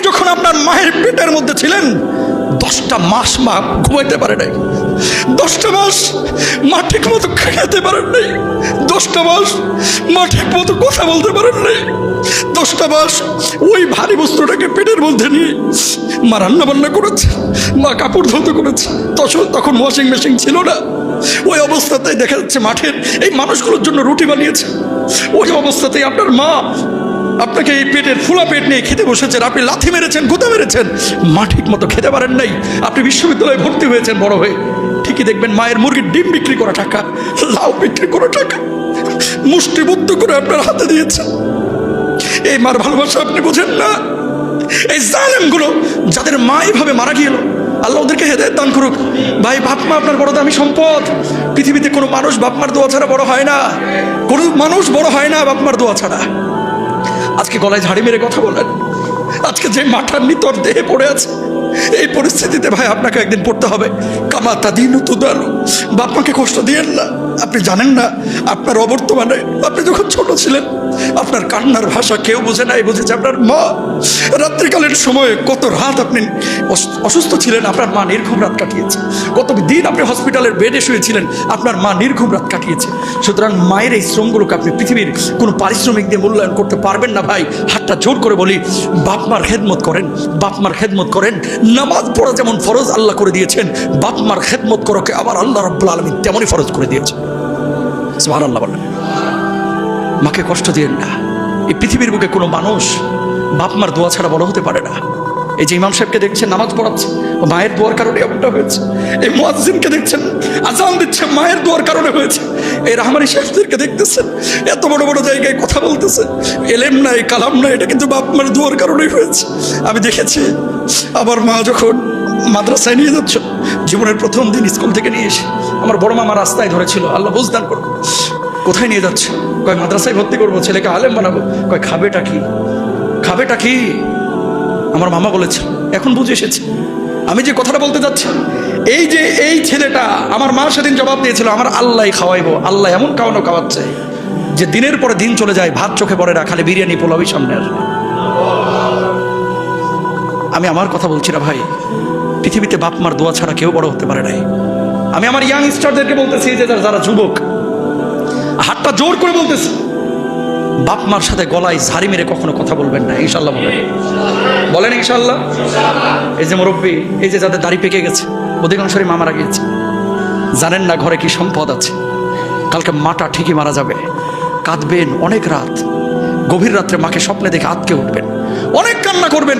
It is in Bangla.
যখন আপনার মায়ের পেটের মধ্যে ছিলেন 10টা মাস মা ঘুমাইতে পারে নাই, 10টা মাস মা ঠিক মতো খেতে পারেন নাই, 10টা মাস মা ঠিক মতো কথা বলতে পারেন নাই, 10টা মাস ওই ভারী বস্তুটাকে পেটের মধ্যে নিয়ে মা রান্না বান্না করেছে, মা কাপড় ধুতে করেছে। তখন ওয়াশিং মেশিন ছিল না। ওই অবস্থাতেই দেখা যাচ্ছে মাঠের এই মানুষগুলোর জন্য রুটি বানিয়েছে। ওই অবস্থাতেই আপনার মা আপনাকে এই পেটের ফুলা পেট নিয়ে খেতে বসেছেন, আপনি লাথি মেরেছেন, গুঁতা মেরেছেন, মা ঠিক মতো খেতে পারেন নাই। আপনি বিশ্ববিদ্যালয়ে ভর্তি হয়েছেন বড় হয়ে, ঠিকই দেখবেন মায়ের মুরগির ডিম বিক্রি করা টাকা, লাউ বিক্রি করা টাকা মুষ্টিবদ্ধ করে আপনার হাতে দিয়েছেন। এই মার ভালোবাসা আপনি বোঝেন না। এই জালেমগুলো যাদের মা এইভাবে মারা গেল, আল্লাহ ওদেরকে হেদায়েত দান করুক। ভাই, বাপ মা আপনার বড় দামি সম্পদ। পৃথিবীতে কোনো মানুষ বাপ মার দোয়া ছাড়া বড় হয় না, কোনো মানুষ বড় হয় না বাপ মার দোয়া ছাড়া। আজকে গলায় ঝাড়ি মেরে কথা বলেন, আজকে যে মাঠার নিতর দেহে পড়ে আছে, এই পরিস্থিতিতে ভাই আপনাকে একদিন পড়তে হবে। কামা তাদিনু তুদানু। বাপ মাকে কষ্ট দিয়েন না। আপনি জানেন না আপনার অবর্তমানে, আপনি যখন ছোট ছিলেন আপনার কান্নার ভাষা কেউ বোঝে নাই, বুঝেছে আপনার মা। রাত্রিকালের সময়ে কত রাত আপনি অসুস্থ ছিলেন, আপনার মা নির্ঘুম রাত কাটিয়েছে। কত দিন আপনি হসপিটালের বেডে শুয়েছিলেন, আপনার মা নির্ঘুম রাত কাটিয়েছে। সুতরাং মায়ের এই শ্রমগুলোকে আপনি পৃথিবীর কোনো পারিশ্রমিক দিয়ে মূল্যায়ন করতে পারবেন না। ভাই, হাতটা জোর করে বলি, বাপ মার খেদমত করেন, বাপ মার খেদমত করেন। নামাজ পড়া যেমন ফরজ আল্লাহ করে দিয়েছেন, বাপ মার খেদমত করাকে আবার আল্লাহ রাব্বুল আলামিন তেমনই ফরজ করে দিয়েছেন। সুবহানাল্লাহ বলেন। মাকে কষ্ট দিয়েন না। এই পৃথিবীর বুকে কোনো মানুষ বাপ মার দোয়া ছাড়া বড় হতে পারে না। এই যে ইমাম সাহেবকে দেখছেন নামাজ পড়াচ্ছে, ও মায়ের দোয়ার কারণে এমনটা হয়েছে। এই মুয়াজ্জিনকে দেখছেন আজান দিচ্ছে, মায়ের দোয়ার কারণে হয়েছে। এই রাহমানি শেখদেরকে দেখতেছেন এত বড় বড় জায়গায় কথা বলতেছে, এলেম নাই কালাম নাই, এটা কিন্তু বাপ মার দোয়ার কারণেই হয়েছে। আমি দেখেছি আমার মা যখন মাদ্রাসায় নিয়ে যাচ্ছ, জীবনের প্রথম দিন স্কুল থেকে নিয়ে এসে আমার বড় মামা রাস্তায় ধরেছিল, আল্লাহ বুঝদান করো, কোথায় নিয়ে যাচ্ছে? কয় মাদ্রাসায় ভর্তি করবো, ছেলেকে আলেম বানাবো। কয় খাবেটা কি, খাবেটা কি? আমার মামা বলেছে, এখন বুঝে এসেছে আমি যে কথাটা বলতে যাচ্ছি। এই যে এই ছেলেটা, আমার মা সেদিন জবাব দিয়েছিল আমার আল্লাহ খাওয়াইবো। আল্লাহ এমন খাওয়ানো খাওয়াচ্ছে যে দিনের পরে দিন চলে যায়, ভাত চোখে পড়ে না, খালি বিরিয়ানি পোলাওই সামনে আসবে। আমি আমার কথা বলছি না ভাই, পৃথিবীতে বাপ মার দোয়া ছাড়া কেউ বড় হতে পারে নাই। আমি আমার ইয়াং স্টারদেরকে বলতেছি, যে যারা যুবক, হাতটা জোর করে বলতেছি, বাপ মার সাথে গলায় ঝাড়ি মেরে কখনো কথা বলবেন না। ইনশাল্লাহ বলেন, বলেন ইনশাল্লাহ। এই যে মুরব্বী, এই যে যাদের দাড়ি পেকে গেছে, অধিকাংশই মা মারা গিয়েছে, জানেন না ঘরে কি সম্পদ আছে। কালকে মাটা ঠিকই মারা যাবে, কাঁদবেন অনেক রাত, গভীর রাত্রে মাকে স্বপ্নে দেখে আঁতকে উঠবেন, অনেক কান্না করবেন।